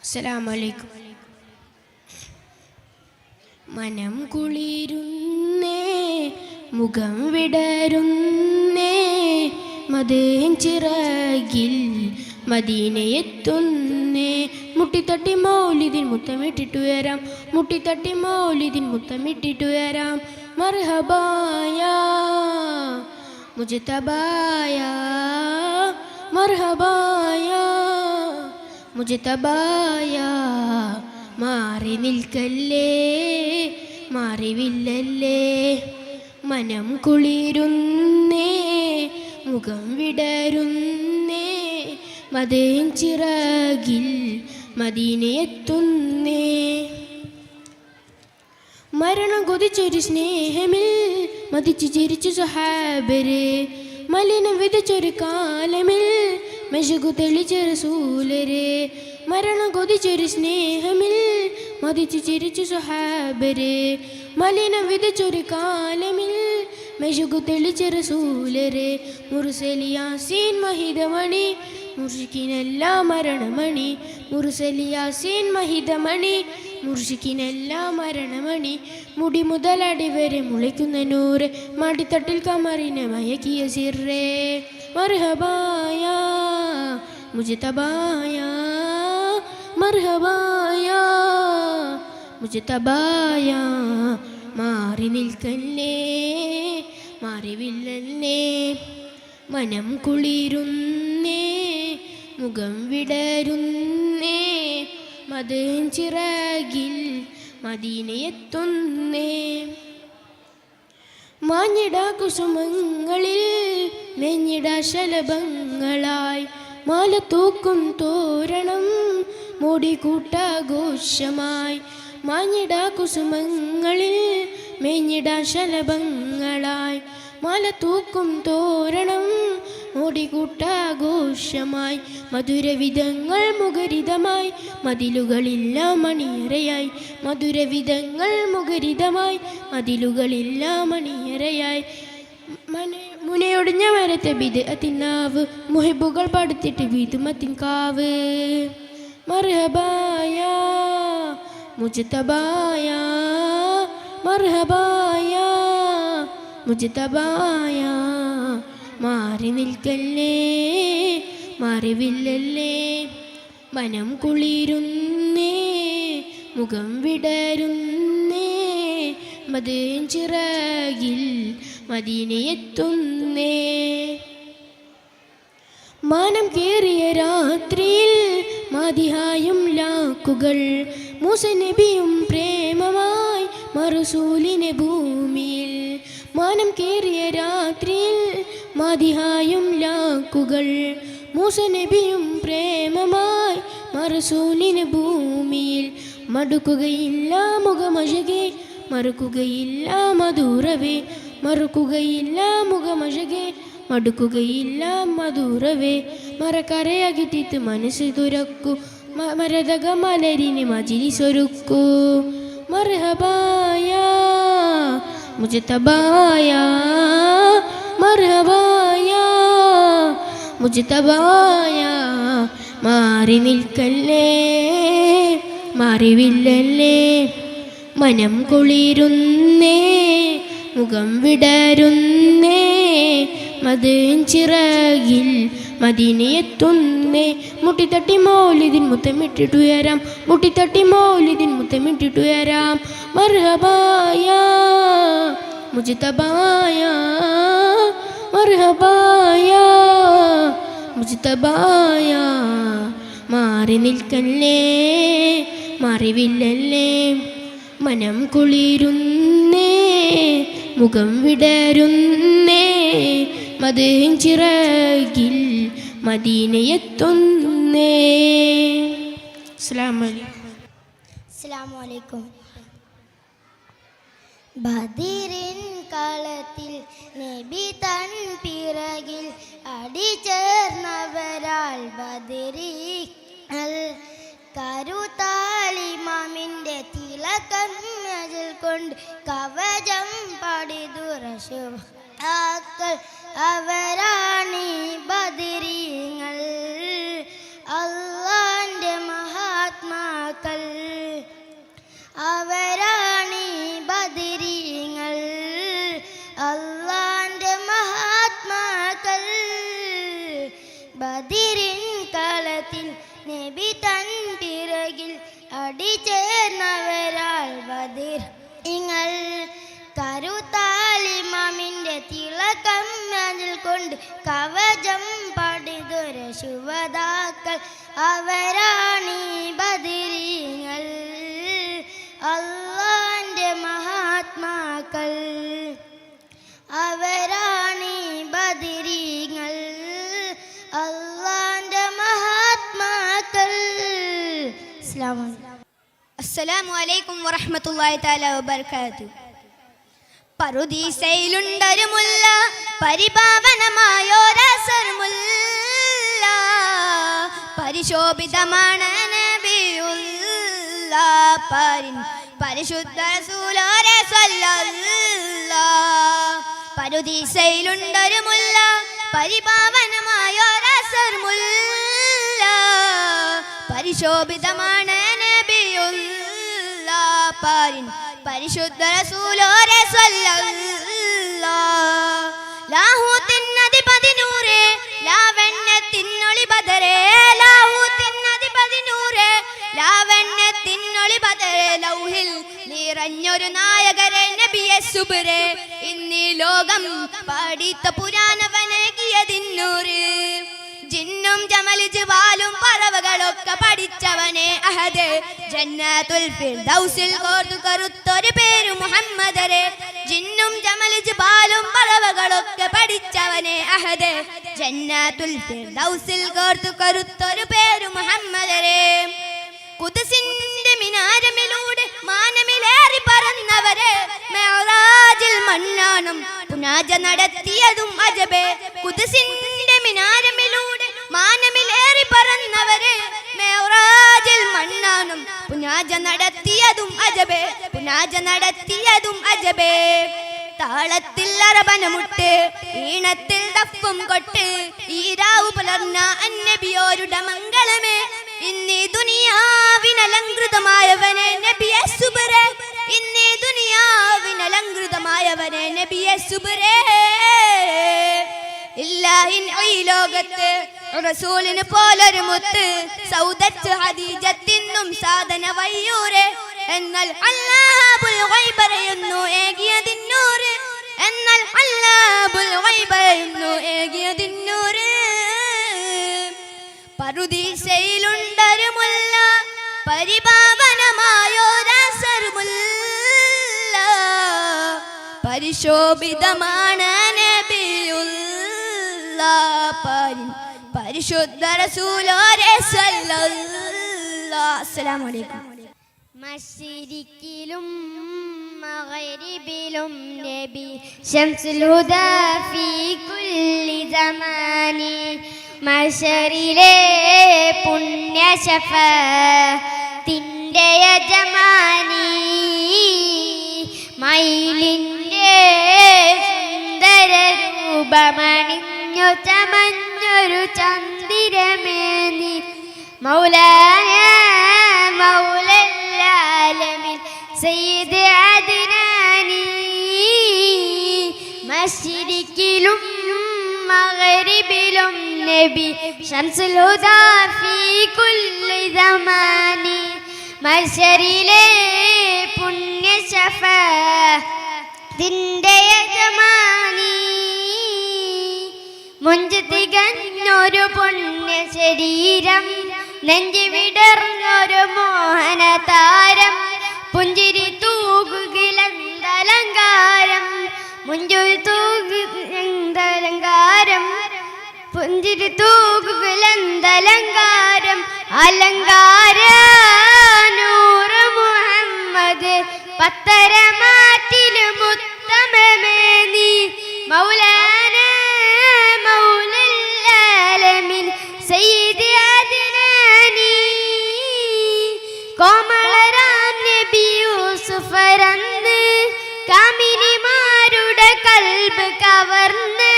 അസ്സലാമു അലൈക്കും. മനം കുളിരുന്നേ, മുഖം വിടരുന്നേ, മതേൻ ചിറകിൽ മദീനയെത്തുന്നേ. മുട്ടിത്തട്ടി മൗലിദിൻ മുത്തമിട്ടിട്ടു വരാം, മുട്ടിത്തട്ടി മൗലിദിൻ മുത്തമിട്ടിട്ടു വരാം. മർഹബായ മുജ്തബായ, മർഹബായ മുജ്തബായ, മാറി നിൽക്കല്ലേ മാറിവില്ലല്ലേ. മനം കുളിരുന്നേ, മുഖം വിടരുന്നേ, മതേൻ ചിറകിൽ മദീനയെത്തുന്നേ. മരണം കൊതിച്ചൊരു സ്നേഹമിൽ മതിച്ചു ചിരിച്ചു സ്വഹാബരെ, മലിനം വിതച്ചൊരു കാലമിൽ മെഴുകു തെളിച്ച റസൂലരെ. മരണം കൊതിച്ചൊരു സ്നേഹമിൽ മതിച്ചു ചിരിച്ചു സ്വഹാബരെ, മലിനം വിതച്ചൊരു കാലമിൽ മെഴുകു തെളിച്ച റസൂലരെ. മുർസലി യാസീൻ മഹിതമണി, മുർഷിക്കിനെല്ലാം മരണമണി. മുർസലി യാസീൻ മഹിതമണി, മുർഷിക്കിനെല്ലാം മരണമണി. മുടി മുതൽ അടിവരെ മുളയ്ക്കുന്ന നൂറ്, മടിത്തട്ടിൽ കമറിനെ മയക്കിയ സിറേ. മർഹബായ മുജ്തബായ, മർഹബായ മുജ്തബായ, മാറി നിൽക്കല്ലേ മാറിവില്ലല്ലേ. മനം കുളിരുന്നേ, മുഖം വിടരുന്നേ, മതേൻ ചിറകിൽ മദീനയെത്തുന്നേ. മാഞ്ഞിട കുസുമങ്ങളിൽ നെഞ്ഞിട ശലഭങ്ങളായി, മാല തൂക്കും തോരണം മൂടിക്കൂട്ടാഘോഷമായി. മാഞ്ഞിട കുസുമങ്ങളിൽ മെഞ്ഞിട ശലഭങ്ങളായി, മാല തൂക്കും തോരണം മൂടിക്കൂട്ടാഘോഷമായി. മധുരവിധങ്ങൾ മുഖരിതമായി, മതിലുകളില്ല മണിയറയായി. മധുരവിധങ്ങൾ മുഖരിതമായി, മതിലുകളില്ല മണിയറയായി. മുനയൊടിഞ്ഞ മരത്തെ ബിദ്അത്തിനാവ്, മുഹിബുകൾ പടുത്തിട്ട് വിതുമത്തിൻ കാവ്. മർഹബായ മുജ്തബായ, മർഹബായ മുജ്തബായ, മാറി നിൽക്കല്ലേ മാറിവില്ലല്ലേ. മനം കുളിരുന്നേ, മുഖം വിടരുന്നേ, മതേൻ ചിറകിൽ മദീനയെത്തുന്നേ. മാനം കേറിയ രാത്രിയിൽ മദിഹായും ലാക്കുകൾ, മൂസ നബിയും പ്രേമമായി മറുസൂലിനെ ഭൂമിയിൽ. മാനം കേറിയ രാത്രിയിൽ മദിഹായും ലാക്കുകൾ, മൂസ നബിയും പ്രേമമായി മറുസൂലിന് ഭൂമിയിൽ. മടുക്കുകയില്ല മുഖമഴകെ, മറുക്കുകയില്ല മധുരവേ. മറുക്കുകയില്ല മുഖമഴകെ, മടുക്കുകയില്ല മധുരവേ. മറക്കരയകിട്ടിത്ത് മനസ്സ് തുറക്കൂ, മരതക മലരിന് മജിലിസൊരുക്കൂ. മർഹബായ മുജ്തബായ, മർഹബായ മുജ്തബായ, മാറി നിൽക്കല്ലേ മാറിവില്ലല്ലേ. മനം കുളിരുന്നേ, മുഖം വിടരുന്നേ, മതേൻ ചിറകിൽ മദീനയെത്തുന്നേ. മുട്ടിത്തട്ടി മൗലിദിൻ മുത്തമിട്ടിട്ടു വരാം, മുട്ടിത്തട്ടി മൗലിദിൻ മുത്തമിട്ടിട്ടു വരാം. മർഹബായ മുജ്തബായ, മർഹബായ മുജ്തബായ, മാറി നിൽക്കല്ലേ മാറിവില്ലല്ലേ. മനം കുളിരുന്നേ, മുഖം വിടരുന്നേ, മതേൻ ചിറകിൽ മദീനയെത്തുന്നേ. അസ്സലാമു അലൈക്കും. ബദറിൻ കളത്തിൽ നബി തൻ പിറകിൽ അടിചേർന്നവരാൽ ബദരികൾ, കരുതാളിമാമിൻ്റെ തിലകമ്മതിൽ കൊണ്ട് കവചം പടിതു റശുഹാക്കൾ. അവരാണീ ബദരീങ്ങൾ, അല്ലാഹുവിൻ്റെ മഹാത്മാ നബി തൻ പിറകിൽ അടിചേർന്നവരാൾ ബദർ ഇങ്ങൾ കരുത്താലിമാമിൻ്റെ തിളക്കം അതിൽ കൊണ്ട് കവചം പടിതുര ശുഹദാക്കൾ അവരാണീ ബദരീങ്ങൾ അല്ലാഹുവിൻ്റെ മഹാത്മാക്കൾ അവരാണീ ബദരീങ്ങൾ അല്ലാഹുവിൻ്റെ മഹാത്മാക്കൾ. അസ്സലാമു അലൈക്കും വറഹ്മത്തുള്ളാഹി തആല വബറകാതുഹു. പറുദീസയിലുണ്ടൊരു മുല്ല പരിപാവനമായൊരസർമുല്ല പരിശോഭിതമാണ് നബിയുള്ള പരിശുദ്ധ റസൂലോരെ സ്വല്ലല്ലാഹ്. പറുദീസയിലുണ്ടൊരു മുല്ല പരിപാവനമായൊരസർമുല്ല പരിശോഭിതമാണ് നബിയുള്ള പരിശുദ്ധ റസൂലോരെ സ്വല്ലല്ലാഹ്. ലാഹൂത്തിനധിപതി നൂറേ ലാവണ്യത്തിനൊളി ബദരേ ലാഹൂത്തിനധിപതി നൂറേ ലാവണ്യത്തിനൊളി ബദരേ ലൗഹിൽ നിറഞ്ഞൊരു നായകരെ നബിയെ സുബ്രേ ഇന്നീ ലോകം പാടിത്ത പുരാണവനകിയതിന്നൂറ് ജിന്നും ജമല് ജിവാലും പറവകളൊക്കെ പഠിച്ചവനെ അഹദ് ജന്നത്തുൽ ഫിർദൗസിൽ കോർത്തു കറുത്തൊരു പേര് മുഹമ്മദരെ ജിന്നും ജമല് ജിവാലും പറവകളൊക്കെ പഠിച്ചവനെ അഹദ് ജന്നത്തുൽ ഫിർദൗസിൽ കോർത്തു കറുത്തൊരു പേര് മുഹമ്മദരെ ഖുദ്സിന്റെ മിനാരമിലൂടെ മാനമിലേറി പറന്നവരെ മിഅ്റാജിൽ മന്നാനം പുനാജ നടത്തിയതും അജബേ ഖുദ്സിന്റെ മിനാരമിലൂടെ മാനമിലേറി പറന്നവരെ മിഅ്റാജിൽ മന്നാനം പുനാജ നടത്തിയതും അജബേ പുനാജ നടത്തിയതും അജബേ താളത്തിൽ അറബനമുട്ട് ഈണത്തിൽ ദഫും കൊട്ട് ഈരാവു പുലർന്ന അന്നബിയോരുടെ മംഗളമേ ഇന്നീ ദുനിയാവിനലങ്കൃതമായവനെ നബിയെ സുബ്രേ ഇന്നീ ദുനിയാവിനലങ്കൃതമായവനെ നബിയെ സുബ്രേ ഇല്ലാഹിൻ ഈ ലോകത്ത് റസൂലിന് പോലൊരു മുത്ത് സൗദത്ത് ഹദീജത്തിന്നും സാധന വയ്യൂരെ എന്നാൽ അല്ലാഹുൽ ഗൈബ് പറയുന്നു ഏകിയതിന്നൂറ് എന്നാൽ അല്ലാഹുൽ ഗൈബ് പറയുന്നു ഏകിയതിന്നൂറ് പറുദീസയിലുണ്ടൊരു മുല്ല പരിപാവനമായൊരസർമുല്ല പരിശോഭിതമാണ് നബിയുള്ളാഹ് പരിശുദ്ധ റസൂലോരെ സ്വല്ലല്ലാഹ്. അസ്സലാമു അലൈക്കും. മശ്രിക്കിലും മഗ്രിബിലും നബി ശംസുൽ ഹുദാ ഫീ കുല്ലി സമാനി മശരിലെ പുണ്യ ശഫാഅത്തിന്റെ യജമാനി മൈലിന്റെ സുന്ദര രൂപമണിഞ്ഞു ചമഞ്ഞൊരു ചന്ദിരമേനി മൗലായ മൗലല്ലാലമിൻ സയ്യിദ് അദ്നാനി മശ്രിക്കിലും മഗ്രിബിലും നബി ശംസുൽ ഹുദാ ഫീ കുല്ലി സമാനി മശരിലെ പുണ്യ ശഫാഅത്തിന്റെ യജമാനി മുഞ്ച് തികഞ്ഞൊരു പുണ്യ ശരീരം നെഞ്ചി വിടർന്നൊരു മോഹന താരം പുഞ്ചിരി തൂകുകിലന്തലങ്കാരം മുഞ്ചുൽ തൂകുകിലന്തലങ്കാരം പുഞ്ചിരി തൂകുകിലന്തലങ്കാരം അലങ്കാര നൂറ് മുഹമ്മദ് പത്തരമാറ്റിലും ഉത്തമമേ നീ മൗലാന മൗലല്ലാലമിൻ സയ്യിദ് അദ്നാനി കോമളരാം നബി യൂസുഫറന്ന് കാമിനിമാരുടെ കൽബ് കവർന്ന്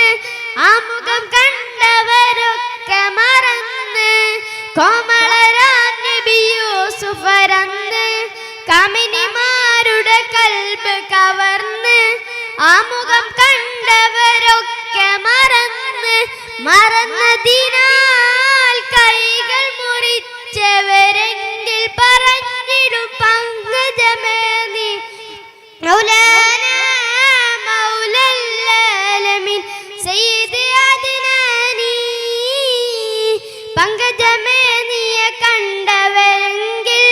ആമുഖം കണ്ടവരൊക്കെ മറന്ന് കോമളരാം നബി യൂസുഫറന്ന് കാമിനിമാരുടെ കൽബ് കവർന്ന് ആമുഖം കണ്ടവരൊക്കെ മറന്ന് മറന്നതിനാൽ കൈകൾ മുറിച്ച മുറിച്ചവരെങ്കിൽ പറഞ്ഞിടും പങ്കജമേ നീ മൗലാന മൗലല്ലാലമീൻ സയ്യിദ് അദ്നാനി പങ്കജമേ നീയെ കണ്ടവരെങ്കിൽ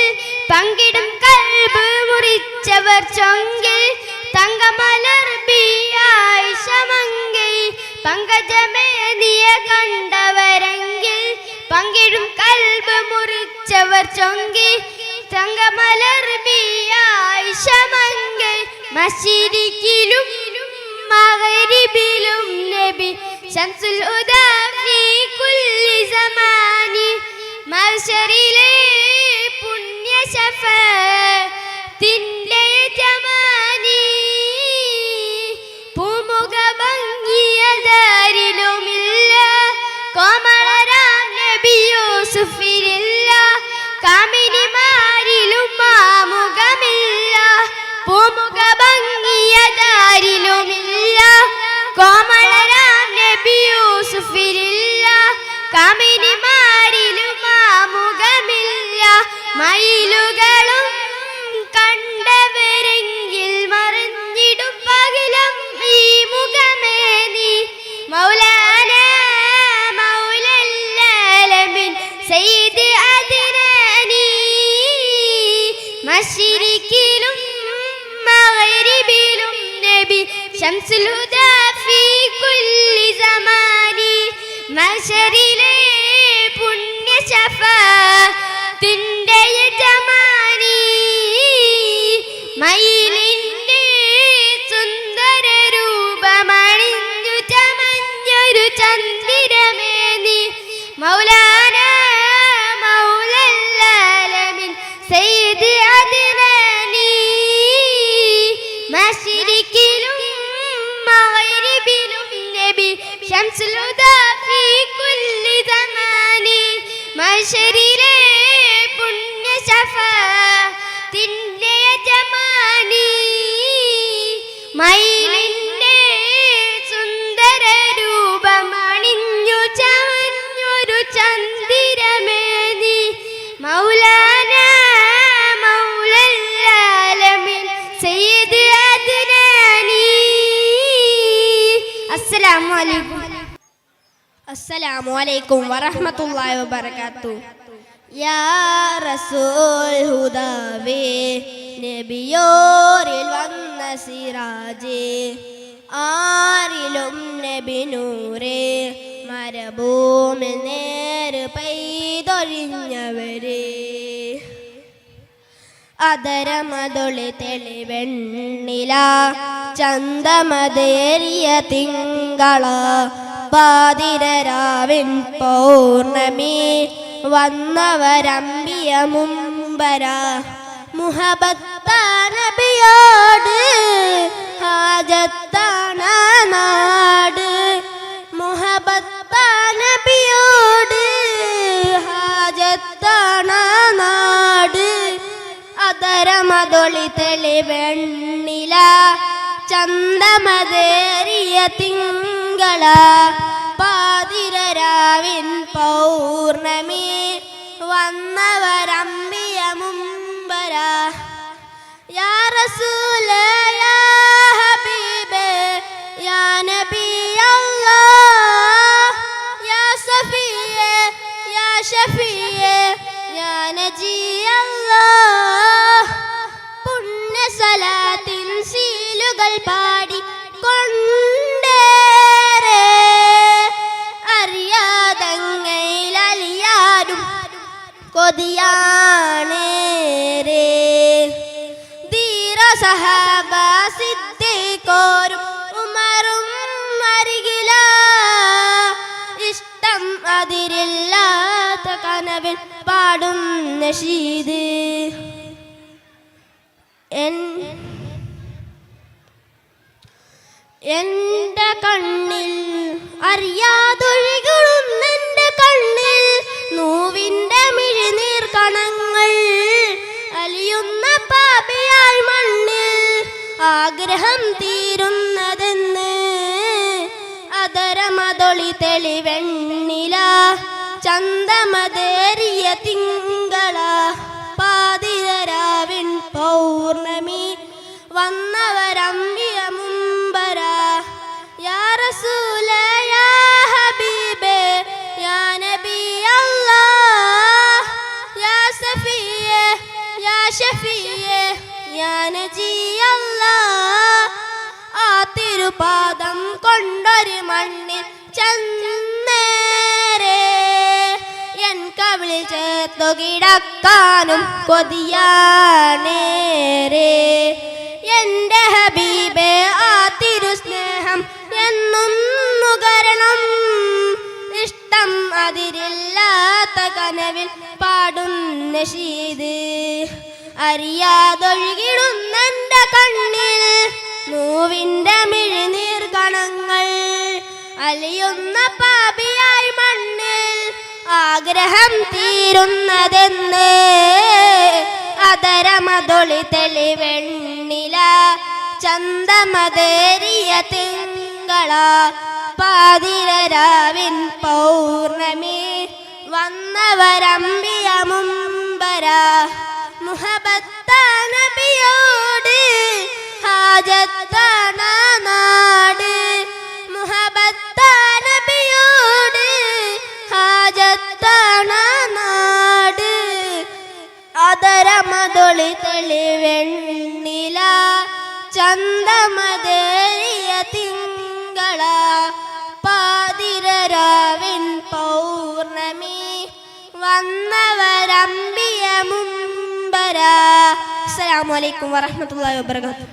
പങ്കിടും കൽബ് മുറിച്ചവർ ചൊങ്കിൽ തങ്കമലർ ആയിഷ മങ്കൈ പങ്കജമേ നീയെ കണ്ടവരെങ്കിൽ പങ്കിടും കൽബ് മുറിച്ചവർ ചൊങ്കി തങ്കമലർ ആയിഷ മങ്കൈ മശരിക്കിലും മഗ്രിബിലും നബി ശംസുൽ ഹുദാ ഫീ കുല്ലി സമാനി മഹ്ശറിലെ പുണ്യ ശഫാഅത്തിന്റെ യജമാനി പൂമുഖ ഭംഗിയതാരിലുമില്ല കോമളരാം നബി യൂസുഫിലില്ല കാമിനിമാരിലും മാമുഖമില്ല പൂമുഖ ഭംഗിയതാരിലുമില്ല കോമളരാം നബി യൂസുഫിലില്ല കാമിനിമാരിലും മാമുഖമില്ല മയിലുകളും കണ്ടവരെങ്കിൽ മറിഞ്ഞിടും പകലും ഈ മുഖമേ നീ മൗലാന മൗലല്ലാലമീൻ സയ്യിദ് അദ്നാനി മശ്രിഖിലും മഗ്രിബിലും നബി ശംസുൽ ഹുദാ ഫീ കുല്ലി സമാനി മഹ്ശറിലെ പുണ്യ ശഫാഅത്തിന്റെ യജമാനി മയിലിന്റെ സുന്ദര രൂപമണിഞ്ഞു ചമഞ്ഞൊരു ചന്ദിരമേ നീ മൗലാന മൗലല്ലാലമീൻ സയ്യിദ് അദ്നാനി മശ്രിഖിലും മഗ്രിബിലും നബി ശംസുൽ ഹുദാ ഫീ കുല്ലി സമാനി മഹ്ശറിലെ പുണ്യ ശഫാഅത്തിന്റെ യജമാനി മയിലിന്റെ സുന്ദര രൂപമണിഞ്ഞു ചമഞ്ഞൊരു ചന്ദിരമേ നീ മൗലാന മൗലല്ലാലമീൻ സയ്യിദ് അദ്നാനി അസ്സലാമു അലൈക്കും അസ്സലാമു അലൈക്കും വറഹ്മത്തുള്ളാഹി വബറകാതുഹു യാ റസൂൽ ഹുദാവേ നബിയോരിൽ വന്ന സിറാജേ ആരിലും നബി നൂറേ മരഭൂമിൽ നേര് പെയ്തൊഴിഞ്ഞവരേ അതരമതൊളി തെളിവെണ്ണില ചന്തമതേറിയ തിങ്കള പാതിരരാവിൻ പൗർണമി വന്നവരമ്പിയ മുമ്പര മുഹബത്താനബിയോട് ഹാജത്താണ് നാട് മുഹബത്താനബിയോട് ഹാജത്താണ് നാട് അതരമതൊളി തെളിവെണ്ണില ചന്തമതേറിയ തിങ്കള പാതിരരാവിൻ പൗർണമി വന്നവരമ്പിയ മുമ്പര യാ റസൂലേ യാ ഹബീബേ യാ നബി അല്ലാഹ് യാ സഫിയേ യാ ഷഫിയേ യാ നജി അല്ലാഹ് പുണ്യ സലാത്തിൻ സീലുകൾ പാടി കൊണ്ടേറെ അറിയാതങ്ങയിലലിയാരും കൊതിയാണേരെ ധീര സഹാബ സിദ്ദീഖോരും ഉമറും അരികില ഇഷ്ടം അതിരില്ലാത്ത കനവിൽ പാടും നശീദ് എന്റെ കണ്ണിൽ അറിയാതൊഴുകും എന്റെ കണ്ണിൽ നോവിന്റെ മിഴിനീർ കണങ്ങൾ അലിയുന്ന പാപിയായി മണ്ണിൽ ആഗ്രഹം തീരുന്നതെന്ന് അതരമതൊളി തെളിവെണ്ണില ചന്തമതേറിയ തിങ്കള പാതിരാവിൻ പൗർണമി വന്നവരമ്പിയ മുമ്പര യാ റസൂല യാ ഹബീബേ യാ നബി അല്ലാഹ് യാ സഫിയേ യാ ഷഫിയേ യാ നജി അല്ലാഹ് ആ തിരുപാദം കൊണ്ടൊരു മണ്ണിൽ ചെന്നേരെ എൻ കവിളിൽ ചേർത്തു കിടക്കാനും കൊതിയാണേരെ എൻ്റെ ഹബീബേ ആ തിരുസ്നേഹം എന്നും നുകരണം ഇഷ്ടം അതിരില്ലാത്ത കനവിൽ പാടുന്ന നശീദ് അറിയാതൊഴുകിടുന്നെൻ്റെ കണ്ണിൽ നോവിൻ്റെ മിഴിനീർ കണങ്ങൾ അലിയുന്ന പാപിയായി മണ്ണിൽ ആഗ്രഹം തീരുന്നതെന്ന് അതരമതൊളി തെളിവെണ്ണില ചന്തമതേറിയ തിങ്കള പാതിരാവിൻ പൗർണമി വന്നവരമ്പിയ മുമ്പര മുഹബത്ത നബിയോട് ഹാജത്താന നാട് മുഹബത്ത നബിയോട് ഹാജത്താന നാട് അതരമതൊളി തെളിവെണ്ണില ചന്തമതേറിയ തിങ്കള പാതിരാവിൻ പൗർണമി വന്നവരമ്പിയ മുമ്പര. അസ്സലാമു അലൈക്കും വറഹ്മത്തുള്ളാഹി വബറകാതുഹു.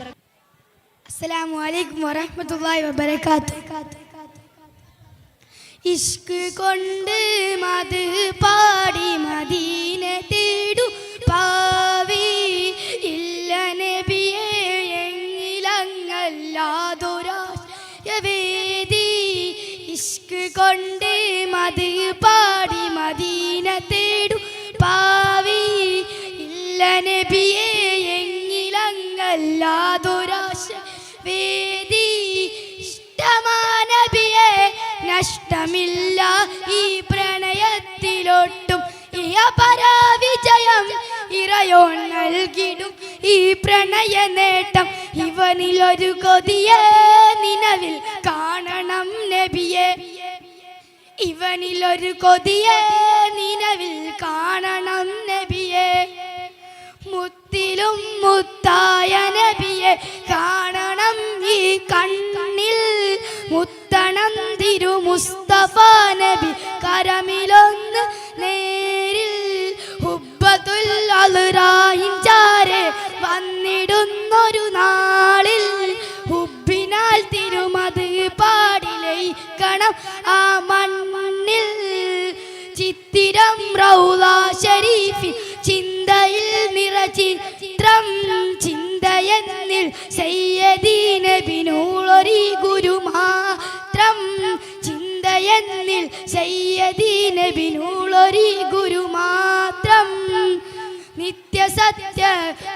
അസ്സലാമു അലൈക്കും വറഹ്മത്തുള്ളാഹി വബറകാതുഹു. ഇഷ്ക് കൊണ്ട് മത് പാടി മദീന തേടു പാവി ഇല്ല നബിയേ എങ്ങിലങ്ങല്ലാതൊരാവേദി. ഇഷ്ക് കൊണ്ട് മത് പാടി മദീന തേടു പാവി ഇല്ല നബിയേ എങ്ങിലങ്ങല്ലാതൊരാശ വേദി. ഇഷ്ടമാനബിയെ നഷ്ടമില്ല ഈ പ്രണയത്തിലൊട്ടും ഈ അപരാവിജയം ഇറയോൻ നൽകിടും ഈ പ്രണയ നേട്ടം. ഇവനിലൊരു കൊതിയെ നിലവിൽ കാണണം നബിയെ ഇവനിലൊരു കൊതിയെ നിലവിൽ കാണണം നബിയെ. മുത്തിലും മുത്തായ നബിയെ കാണണം ഈ കണ്ണിൽ മുത്തണം തിരു മുസ്തഫ നബി കരമിലൊന്ന് നേരിൽ. ഹുബ്ബത്തുൽ അൽറായിൻ ചാരെ വന്നിടുന്നൊരു നാളിൽ ഹുബിനാൽ തിരുമത് പാടിലയിക്കണം ആ മണ്ണിൽ. ചിത്തിരം റൗള ശരീഫിൽ ചിന്തയിൽ നിറചിത്രം ചിന്തയെന്നിൽ സയ്യദി നബി നൂറൊരി ഗുരു മാത്രം. ചിന്തയെന്നിൽ സയ്യദി നബി നൂറൊരി ഗുരു മാത്രം. നിത്യസത്യ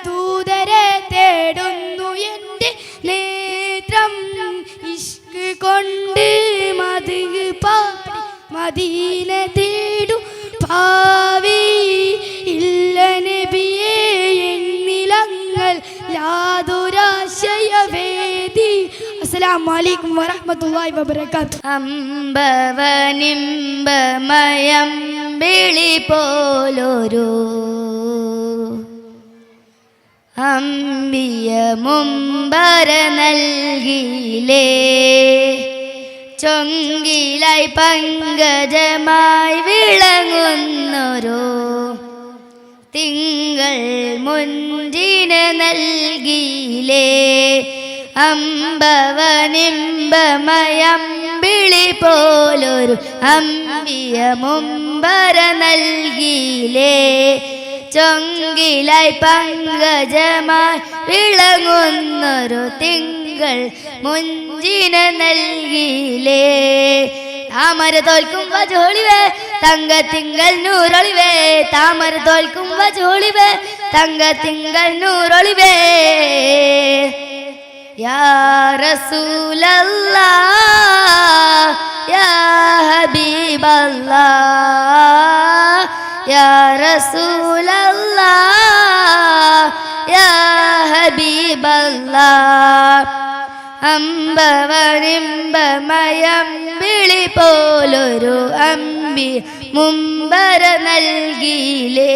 ദൂതരെ തേടുന്നു എൻ്റെ നേത്രം. ഇഷ്ക് കൊണ്ട് മത് പാടി മദീന തേടു പാവി ഇല്ല നബിയേ എന്നിലങ്ങൾ യാതൊരാശയവേദി. അസ്സലാമു അലൈക്കും വറഹ്മത്തുള്ളാഹി വബറകാതുഹു. അമ്പവനിമ്പമയം വിളി പോലൊരു അമ്പിയ മുമ്പര നൽകിയിലേ. ചൊങ്കിലായി പങ്കജമായി വിളങ്ങുന്നൊരു തിങ്കൾ മുഞ്ചിന് നൽകിയിലേ. അമ്പവനിമ്പമയം വിളി പോലൊരു അമ്പിയ മുമ്പര നൽകിയിലേ. ചൊങ്കിലായി പങ്കജമായി വിളങ്ങുന്നൊരു തിങ്കൾ മുഞ്ചിന് നൽകിയിലേ. താമര തോൽക്കും വജോളിവേ തങ്കത്തിങ്കൾ നൂറൊളിവേ. താമര തോൽക്കും വജോളിവേ തങ്കത്തിങ്കൾ നൂറൊളിവേ. യാ റസൂലല്ലാഹ് യാ ഹബീബല്ലാഹ് യാ റസൂലല്ലാഹ് യാ ഹബീബല്ലാഹ് അമ്പവനിമ്പമയം വിളി പോലൊരു അമ്പി മുമ്പര നൽകിയിലേ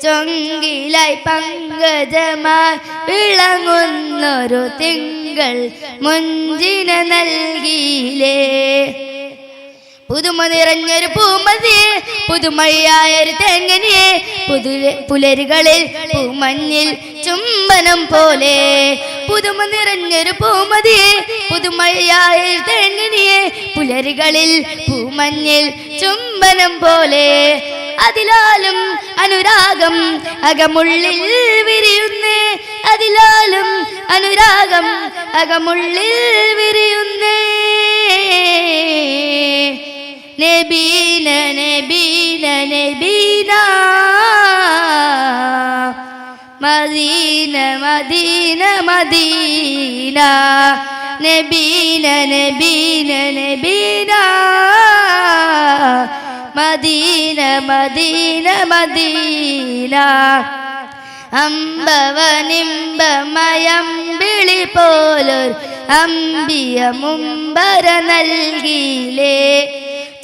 ചൊങ്കിലായി പങ്കജമായി വിളങ്ങുന്നൊരു തിങ്കൾ മുഞ്ചിന നൽകിയിലേ പുതുമ നിറഞ്ഞൊരു പൂമതി പുതുമഴയായൊരു തെങ്ങിനെ പുലരികളിൽ പൂമഞ്ഞിൽ ചുംബനം പോലെ പുതുമ നിറഞ്ഞൊരു പൂമതി പുതുമഴയായൊരു തെങ്ങിനെ പുലരികളിൽ പൂമഞ്ഞിൽ ചുംബനം പോലെ അതിലാലും അനുരാഗം അകമുള്ളിൽ വിരിയുന്നേ അതിലാലും അനുരാഗം അകമുള്ളിൽ വിരിയുന്നേ നബീന നബീന നബീന മദീന മദീന മദീന നബീന നബീന നബീന മദീന മദീന മദീന അമ്പവനിമ്പമയം വിളി പോലൊരു അമ്പിയ മുമ്പര നൽകിയിലേ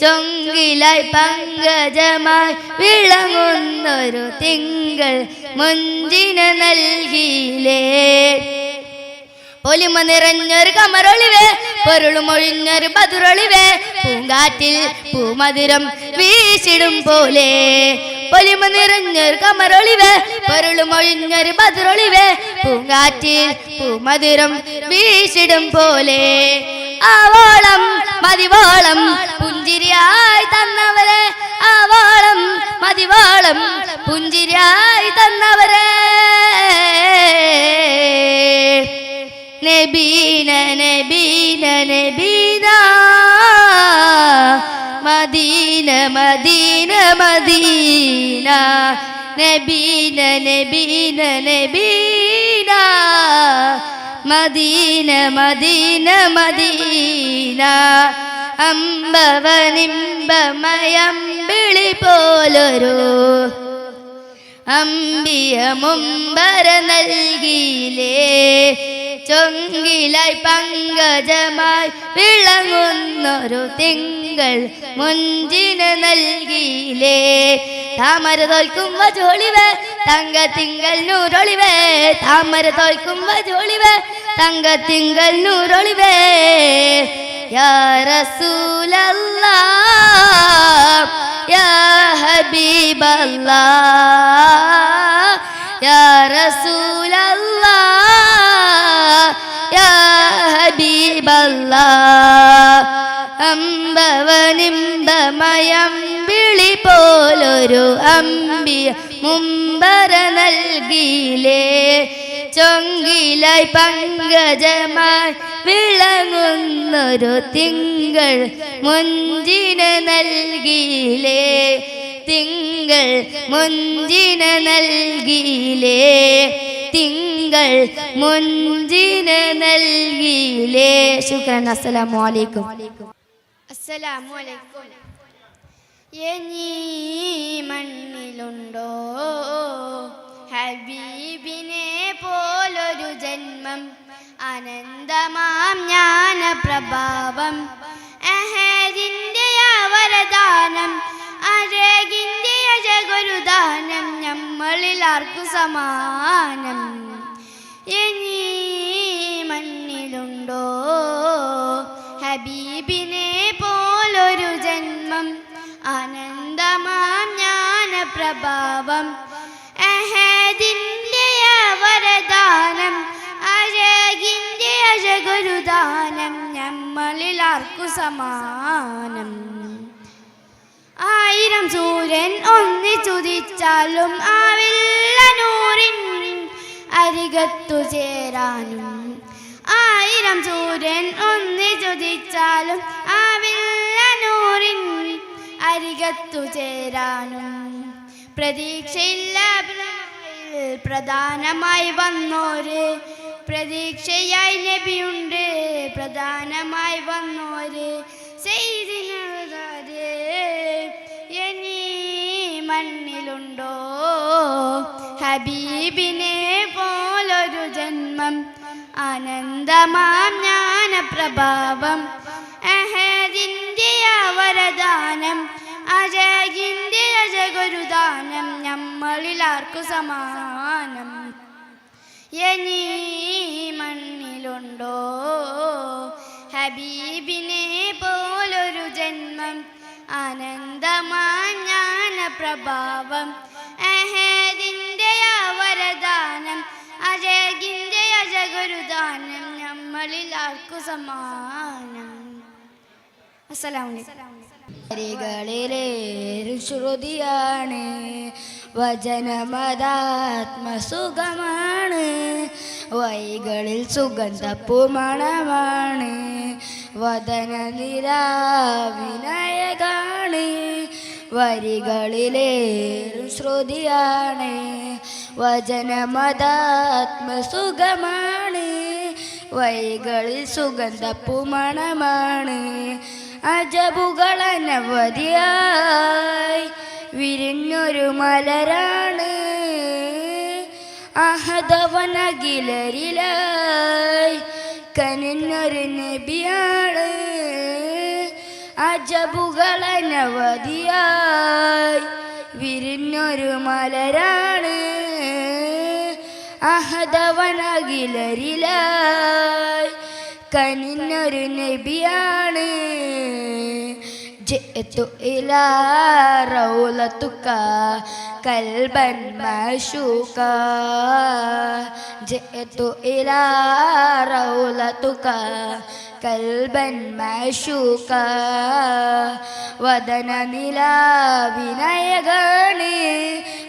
ചൊങ്കിലായി പങ്കജമായി വിളങ്ങുന്നൊരു തിങ്കൾ മുഞ്ചിന നൽകിയിലേ പൊലിമ നിറഞ്ഞൊരു കമറൊളിവേ പൊരുളുമൊഴിഞ്ഞൊരു ബദുരൊളിവേ പൂങ്കാറ്റിൽ പൂമധുരം വീശിടും പോലെ പൊലിമ നിറഞ്ഞൊരു കമറൊളിവേ പൊരുളുമൊഴിഞ്ഞൊരു ബദുരൊളിവേ പൂങ്കാറ്റിൽ പൂമധുരം വീശിടും പോലെ ആവോളം മതിവോളം പുഞ്ചിരിയായി തന്നവരെ ആവോളം മതിവോളം പുഞ്ചിരിയായി തന്നവരെ നബീന നബീന നബീന മദീന മദീന മദീന നബീന നബീന നബീന മദീന മദീന മദീന അമ്പവനിമ്പമയം വിളി പോലൊരു അമ്പിയ മുമ്പര നൽകിയിലേ ചൊങ്കിലായി പങ്കജമായി വിളങ്ങുന്നൊരു തിങ്കൾ മുഞ്ചിന നൽകിയിലേ താമര തോൽക്കും വജോളിവേ തങ്ക തിങ്കൾ നൂറൊളിവേ താമര തോൽക്കും വജോളിവേ തങ്ക തിങ്കൾ നൂറൊളിവേ യാ റസൂലല്ലാഹ് യാ ഹബീബല്ലാഹ് യാ റസൂലല്ലാഹ് യാ ഹബീബല്ലാഹ് അമ്പവനിമ്പമയം വിളി പോലൊരു അമ്പിയ മുമ്പര നൽകിയിലേ ചൊങ്കിലായി പങ്കജമായി വിളങ്ങുന്നൊരു തിങ്കൾ മുഞ്ചിന നൽകിയിലേ തിങ്കൾ മുഞ്ചിന നൽകിയിലേ തിങ്കൾ മുഞ്ചിന നൽകിയിലേ ശുക്രൻ അസ്സലാമു അലൈക്കും അസ്സലാമു അലൈക്കും എന്നീ മണ്ണിലുണ്ടോ ഹബീബിനെ പോലൊരു ജന്മം അനന്തമാം ജ്ഞാനപ്രഭാവം അഹദിന്റെ വരദാനം അഴകിന്റെ അജഗുരുദാനം നമ്മളിൽ ആർക്കു സമാനം എന്നീ മണ്ണിലുണ്ടോ ഹബീബിനെ പോലൊരു ജന്മം അനന്തമാം ജ്ഞാനപ്രഭാവം അഹദിന്റെ വരദാനം അഴകിന്റെ അഴഗുരുദാനം നമ്മളിൽ ആർക്കു സമാനം ആയിരം സൂര്യൻ ഒന്നിച്ചുദിച്ചാലും ആവില്ല നൂറിൻ അരികത്തു ചേരാനും ആയിരം സൂര്യൻ ഒന്നിച്ചുദിച്ചാലും ആവില്ല നൂറിൻ അരികത്തു ചേരാനും പ്രതീക്ഷയില്ല പ്രധാനമായി വന്നോര് പ്രതീക്ഷയായി നബിയുണ്ട് പ്രധാനമായി വന്നോര് ചെയ്തിനേ ഇനി മണ്ണിലുണ്ടോ ഹബീബിനെ പോലൊരു ജന്മം ആനന്ദമാം ജ്ഞാനപ്രഭാവം അഹദിന്റെ വരദാനം അജകിന്റെ അജഗുരുദാനം നമ്മളിൽ ആർക്കു സമാനം ഇനി മണ്ണിലുണ്ടോ ഹബീബിനെ പോലൊരു ജന്മം ആനന്ദമാം ജ്ഞാനപ്രഭാവം അഹദിന്റെ വരദാനം അജകിന്റെ അജഗുരുദാനം നമ്മളിൽ ആർക്കു സമാനം. അസ്സലാമു അലൈക്കും. ശ്രുതിയാണ് വചനമതാത്മസുഖമാണ് വൈകളിൽ സുഗന്ധപ്പുമണമാണ് വദന നിരാവിനായകാണ് വരികളിലേറും ശ്രുതിയാണ് വചനമതാത്മസുഖമാണ് വൈകളിൽ സുഗന്ധപ്പുമണമാണ് അജബുകളനവധിയായി വിരിഞ്ഞൊരു മലരാണ് അഹദവനകിലരിലായി കനിഞ്ഞൊരു നബിയാണ് അജബുകളനവധിയായി വിരിഞ്ഞൊരു മലരാണ് അഹദവനകിലരിലായി കനിഞ്ഞൊരു നബിയാണ് ജിഅ്തു ഇലാ റൗലതുക കൽബൻ മശൂക ജിഅ്തു ഇലാ റൗലതുക കൽബൻ മശൂക വദന നിലാവിനയകാണ്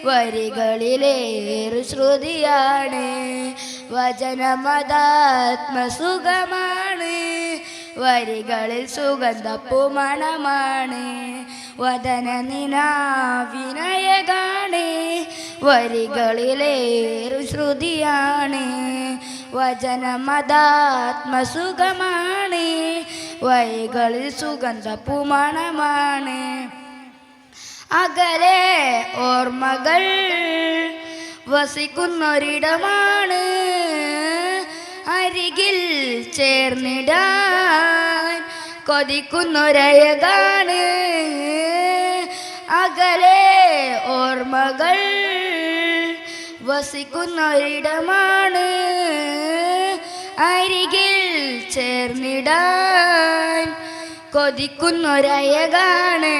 വരികളിലേറു ശ്രുതിയാണ് വചനമതാത്മസുഖമാണ് വരികളിൽ സുഗന്ധപ്പുമണമാണ് വദന നിനാവിനയകാണ് വരികളിലേറു ശ്രുതിയാണ് വചനമതാത്മസുഖമാണ് വരികളിൽ സുഗന്ധപ്പുമണമാണ് അകലെ ഓർമ്മകൾ വസിക്കുന്നൊരിടമാണ് അരികിൽ ചേർന്നിടാൻ കൊതിക്കുന്നൊരയകാണ് അകലെ ഓർമ്മകൾ വസിക്കുന്നൊരിടമാണ് അരികിൽ ചേർന്നിടാൻ കൊതിക്കുന്നൊരയകാണ്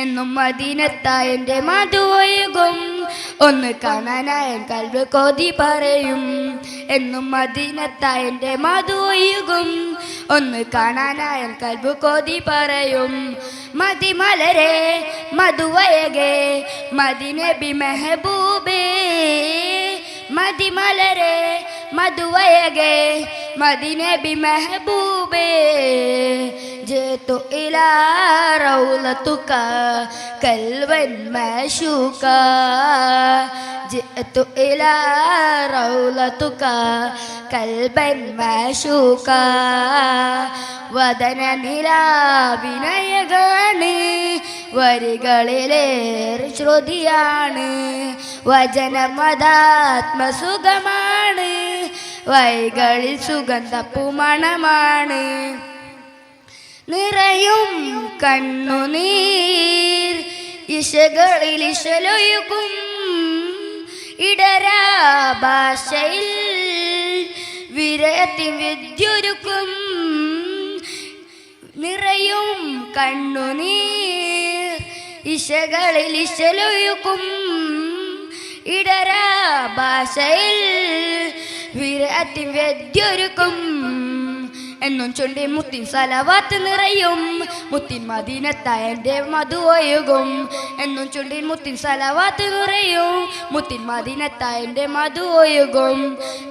എന്നും മദീനത്തായൻ്റെ മധുവൊഴുകും ഒന്ന് കാണാനായൻ കൽബ് കൊതി പറയും എന്നും മദീനത്തായൻ്റെ മധുവൊഴുകും ഒന്ന് കാണാനായൻ കൽബ് കൊതി പറയും മതിമലരെ മധുവയകെ മദിനബി മെഹബൂബേ മതിമലരെ മധുവയകെ മദിനബി മെഹബൂബേ ജിഅ്തു ഇലാ റൗലതുക കൽബൻ മശൂക ജിഅ്തു ഇലാ റൗലതുക കൽബൻ മശൂക വദന നിലാവിനയകാണ് വരികളിലേറെ ശ്രുതിയാണ് വചനമതാത്മസുഖമാണ് വൈകളിൽ സുഗന്ധപ്പുമണമാണ് നിറയും കണ്ണുനീർ ഇശകളിൽ ഇശലൊഴുകും ഇടരാ ഭാഷയിൽ വിരത്തി വിദ്യൊരുക്കും നിറയും കണ്ണുനീർ ഇശകളിൽ ഇശലൊഴുകും ഇടരാ ഭാഷയിൽ വിരത്തി വിദ്യൊരുക്കും എന്നും ചൊല്ലി മുത്തിൻ സലവാത്ത് നിറയും മുത്തിൻ മദീനത്തായൻ്റെ മധു ഒഴുകും എന്നും ചൊല്ലി മുത്തിൻ സലവാത്ത് നിറയും മുത്തിൻ മദീനത്തായൻ്റെ മധു ഒഴുകും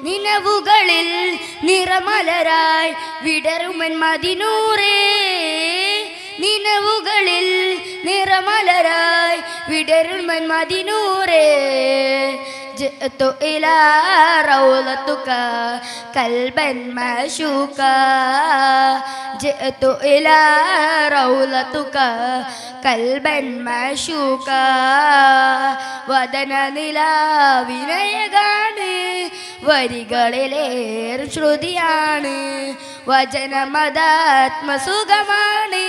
നിലവുകളിൽ നിറമലരായി വിടരുമൻ മദിനൂറേ നിലവുകളിൽ നിറമലരായി വിടരുമൻ മദിനൂറേ جئت إلى روضتك قلبا معشوقا جئت إلى روضتك قلبا معشوقا വദന നിലാവിനയകാണ് വരികളിലേറെ ശ്രുതിയാണ് വചനമതാത്മസുഖമാണ്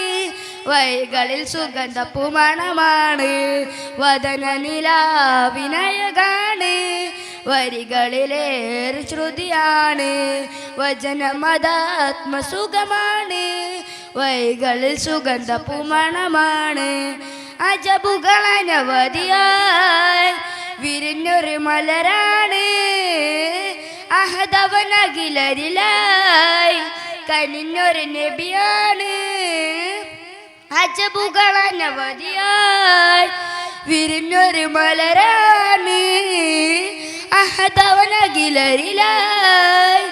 വൈകളിൽ സുഗന്ധ പുമണമാണ് വദന നിലാവിനയകാണ് വരികളിലേറെ ശ്രുതിയാണ് വചനമതാത്മസുഖമാണ് വൈകളിൽ സുഗന്ധ പുമണമാണ് അജബുകൾ അനവധിയായി വിരിഞ്ഞൊരു മലരാണ് അഹദവനകിലരിലായി കനിഞ്ഞൊരു നബിയാണ് അജബുകൾ അനവധിയായി വിരിഞ്ഞൊരു മലരാണ് അഹദവനകിലരിലായി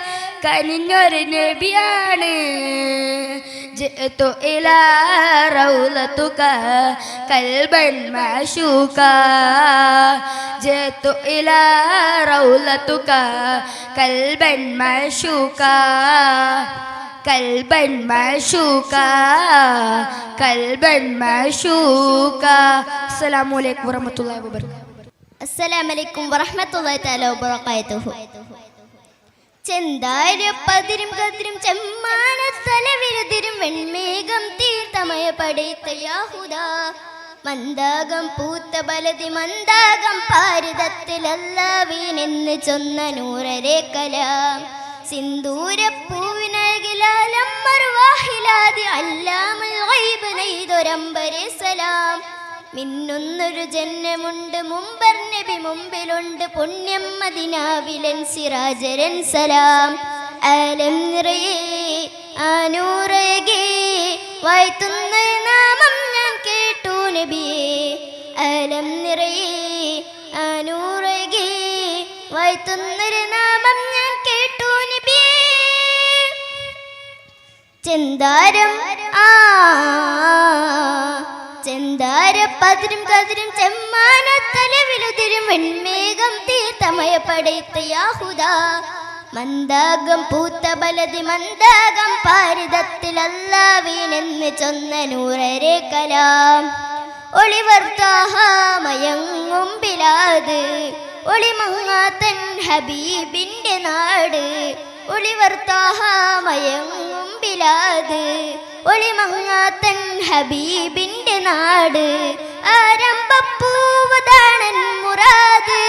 കനിഞ്ഞൊരു നബിയാണ് جئت إلى روضتك قلبا معشوقا جئت إلى روضتك قلبا معشوقا قلبا معشوقا قلبا معشوقا السلام عليكم ورحمة الله وبركاته. السلام عليكم ورحمة الله تعالى وبركاته. ചെന്താരപ്പതിരും കതിരും ചെമ്മാനത്തലവിരുതിരും വെൺമേഘം തീർത്തമയ പടൈത്ത യാഹുദാ മന്ദാകം പൂത്ത ബലതി മന്ദാകം പാരിതത്തിലല്ലാവീനെന്ന് ചൊന്ന നൂറരെ കലാം സിന്ദൂരപ്പൂവിനകിലാലം മറുവാഹിലാതി അല്ലാമൽ ഗൈബ് നെയ്തൊരമ്പരെ സലാം മിന്നുന്നൊരു ജന്മമുണ്ട് മുമ്പർ നബി മുമ്പിലുണ്ട് പുണ്യം മദിനാവിലൻ സിറാജരൻ സലാം ആലം നിറയെ ആനൂറകെ വായ്ത്തുന്ന നാമം ഞാൻ കേട്ടു നബിയെ ആലം നിറയെ ആനൂറകെ വായ്ത്തുന്നൊരു നാമം ഞാൻ കേട്ടു നബിയെ ചെന്താരം ചെന്താരപ്പതിരും കതിരും ചെമ്മാനത്തലവിലുതിരും വെൺമേഘം തീർത്തമയ പടൈത്ത യാഹുദാ മന്ദാകം പൂത്ത ബലതി മന്ദാകം പാരിതത്തിലല്ലാവീനെന്ന് ചൊന്ന നൂറരെ കലാം ഒളിവർത്താഹാമയങ്ങും ബിലാദ് ഒളിമങ്ങാത്തൻ ഹബീബിന്റെ നാട് ഒളിവർത്താഹാമയങ്ങും ബിലാദ് ഒളിമങ്ങാത്തൻ ഹബീബിന്റെ നാട് ആരംഭപ്പൂവതാണൻ മുറാദ്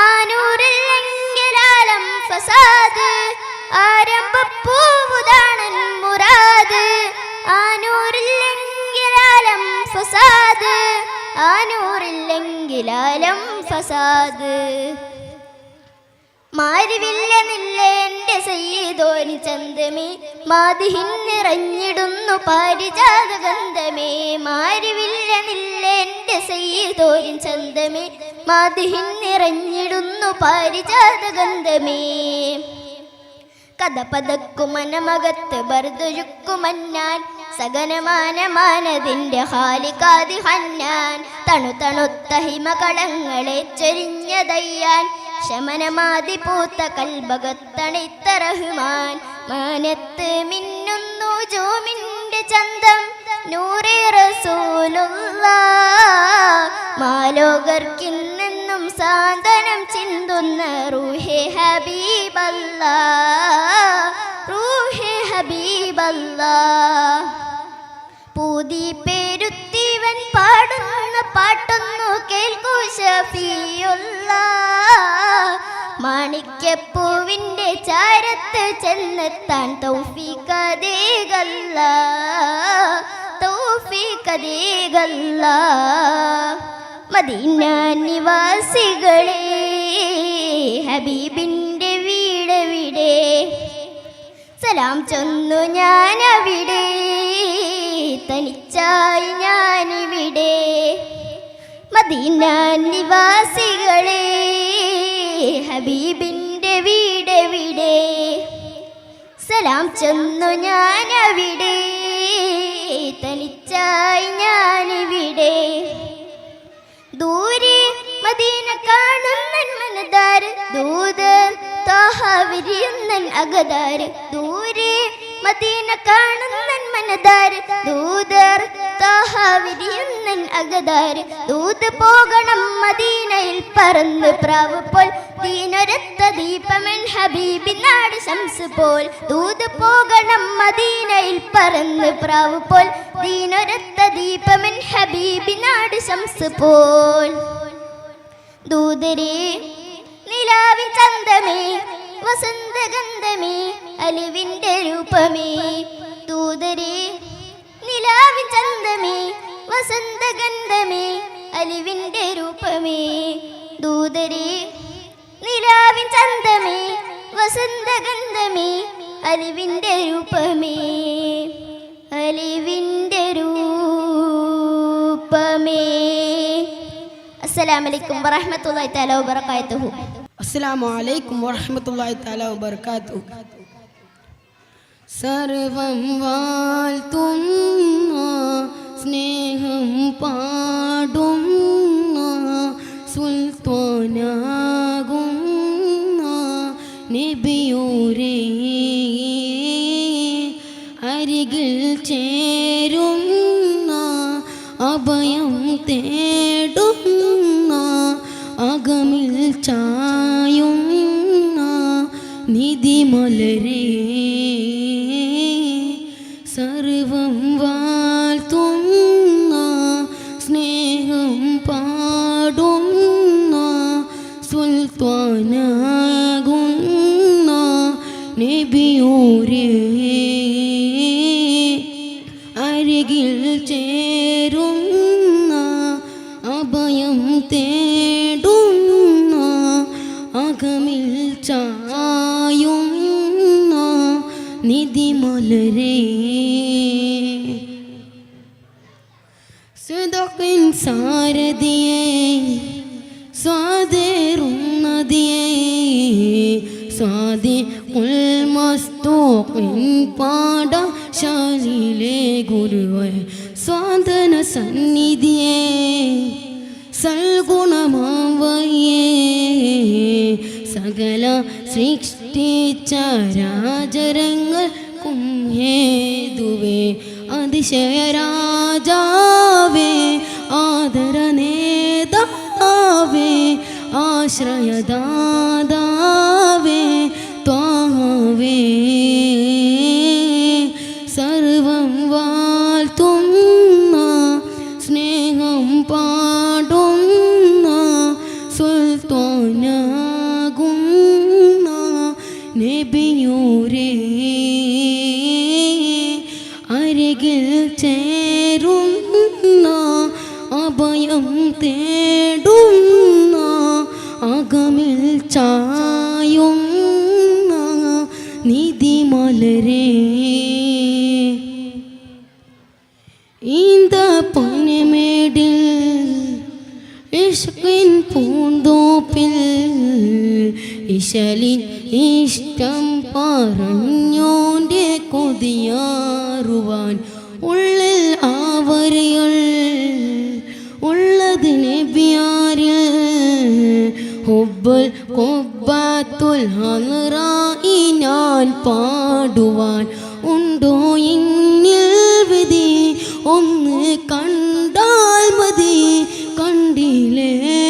ആനൂരില്ലെങ്കിലാലം ഫസാദ് ആരംഭപ്പൂവതാണൻ മുറാദ് ആനൂരില്ലെങ്കിലാലം ഫസാദ് ആനൂരില്ലെങ്കിലാലം ഫസാദ് മാരിവില്ല നില്ല എൻ്റെ സയ്യിദോനി ചന്തമേ മാതിഹിൻ നിറഞ്ഞിടുന്നു പാരിജാത ഗന്ധമേ മാരിവില്ല നില്ല എൻ്റെ സയ്യിദോനി ചന്തമേ മാതിഹിൻ നിറഞ്ഞിടുന്നു പാരിജാത ഗന്ധമേ കഥ പതക്കുമനമകത്ത് ബർദുഴുക്കുമന്നാൻ സഗനമാനമാനതിൻ്റെ ഹാലികാതി ഹന്നാൻ തണുതണുത്ത ഹിമകളങ്ങളെ ചൊരിഞ്ഞതയ്യാൻ ശമനമാതി പൂത്ത കൽബകത്തണിത്ത റഹ്മാൻ മാനത്ത് മിന്നുന്നു ജോമിൻ്റെ ചന്തം നൂറേ റസൂലുള്ളാഹ് മാലോകർക്കിന്നെന്നും സാന്ത്വനം ചിന്തുന്ന റൂഹേ ഹബീബല്ലാഹ് റൂഹേ ഹബീബല്ലാഹ് പൂതി പേരുത്തിവൻ പാടുന്ന പാട്ടൊന്നു കേൾക്കൂ ഷഫീഉല്ലാഹ് മാണിക്യപ്പൂവിൻ്റെ ചാരത്ത് ചെന്നെത്താൻ തൗഫീഖതേകല്ലാഹ് തൗഫീഖതേകല്ലാഹ് മദീന നിവാസികളെ ഹബീബിൻ്റെ വീടെവിടെ സലാം ചൊന്നു ഞാനവിടെ തനിച്ചായി ഞാനിവിടെ മദീന നിവാസികളെ ഹബീബിൻ്റെ വീടെവിടെ സലാം ചൊന്നു ഞാനവിടെ തനിച്ചായി ഞാനിവിടെ ദൂരെ മദീന കാണുന്ന മനതാര വിരിയുന്നൻ അകതാര് ദൂരെ മദീന കാണുന്നൻ മനതാര് ദൂതർ താഹ വിരിയുന്നൻ അകതാര് ദൂത് പോകണം മദീനയിൽ പറന്ന് പ്രാവ് പോൽ ദീനൊരത്ത ദീപമൻ ഹബീബി നാട് ശംസ് പോൽ ദൂത് പോകണം മദീനയിൽ പറന്ന് പ്രാവ് പോൽ ദീനൊരത്ത ദീപമൻ ഹബീബി നാട് ശംസ് പോൽ ദൂതരേ നിലാവിൻ ചന്തമേ വസന്തഗന്ധമേ അലിവിൻ്റെ രൂപമേ ദൂതരേ നിലാവിൻ ചന്തമേ വസന്തഗന്ധമേ അലിവിൻ്റെ രൂപമേ ദൂതരേ നിലാവിൻ ചന്തമേ വസന്തഗന്ധമേ അലിവിൻ്റെ രൂപമേ അലിവിൻ്റെ രൂപമേ. അസ്സലാമു അലൈക്കും വറഹ്മത്തുള്ളാഹി തആല വബറകാതുഹു. അസ്സലാമു അലൈക്കും വറഹ്മത്തുള്ളാഹി തആല വബറകാതുഹു. സർവം വാഴ്ത്തുന്ന സ്നേഹം പാടുന്ന സുൽത്താനാകുന്ന നബിയോരേ അരികിൽ ചേരുന്ന അഭയം തേടുന്ന അകമിൽ ചായുന്ന നിധിമലരേ സർവം വാഴ്ത്തുന്ന സ്നേഹം പാടുന്ന സുൽത്താനാകുന്ന നബിയോരേ അരികിൽ ചേരുന്ന അഭയം തേടുന്ന അകമിൽ ചായുന്ന നിധിമലരേ സുദഖിൻ സാരഥിയേ സ്വാദേറുന്നതിയേ സ്വാദി ഉൽമസ്തൂഖിൻ പാഠശാലയിലെ ഗുരുവേ സ്വാദന സന്നിധിയേ സൽഗുണമാവയേ സകല സൃഷ്ടിച്ച രാജരങ്ങൾക്കും ഹേതുവേ അതിശയരാജാവേ ആദരനേതാവേ ആശ്രയദാതാവേ ത്വാഹവേ സർവം വാഴ്ത്തുന്ന സ്നേഹം പാടുന്ന സുൽത്താനാകുന്ന നബിയോരേ അരികിൽ ചേരുന്ന അഭയം തേടുന്ന അകമിൽ ചായുന്ന നിധിമലരേ ഈന്ത പനമേടിൽ ഇഷ്കിൻ പൂന്തോപ്പിൽ ഇശലിൻ ഇഷ്ടം പറഞ്ഞോൻ്റെ കൊതിയാറുവാൻ ഉള്ളിൽ ആവരകൾ ഉള്ളത് നബിയാരിൽ ഹുബ്ബുൽ ഖുബ്ബത്തുൽ ഹൽറായി ഞാൻ പാടുവാൻ ഉണ്ടോ എന്നിൽ വിധി ഒന്ന് കണ്ടാൽ മതി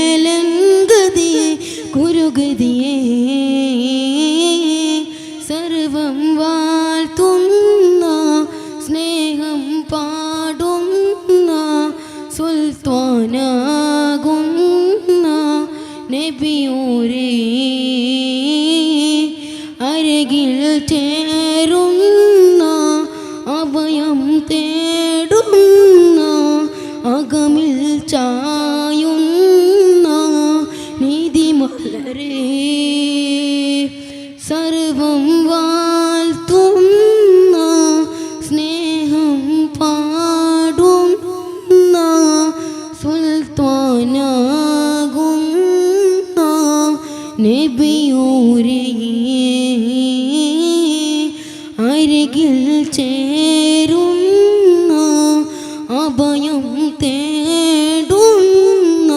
കണ്ടിലേലങ്കതി കുരുഗതിയേ സർവം വാഴ്ത്തുന്ന സ്നേഹം പാടുന്ന സുൽത്താനാകുന്ന നബിയോരേ അരികിൽ ചേരുന്ന അഭയം തേടുന്ന അകമിൽ ചായുന്ന നിധിമലരേ സർവം വാഴ്ത്തുന്ന സ്നേഹം പാടുന്ന സുൽത്താനാകുന്ന നബിയോരേ അരികിൽ ചേരുന്ന അഭയം തേടുന്ന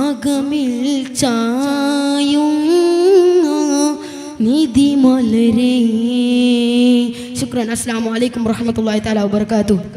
അകമിൽ ചായുന്ന നിധി മലരേ. ശുക്രൻ. അസ്സലാമു അലൈക്കും വറഹ്മത്തുള്ളാഹി തആല വബറകാതുഹു.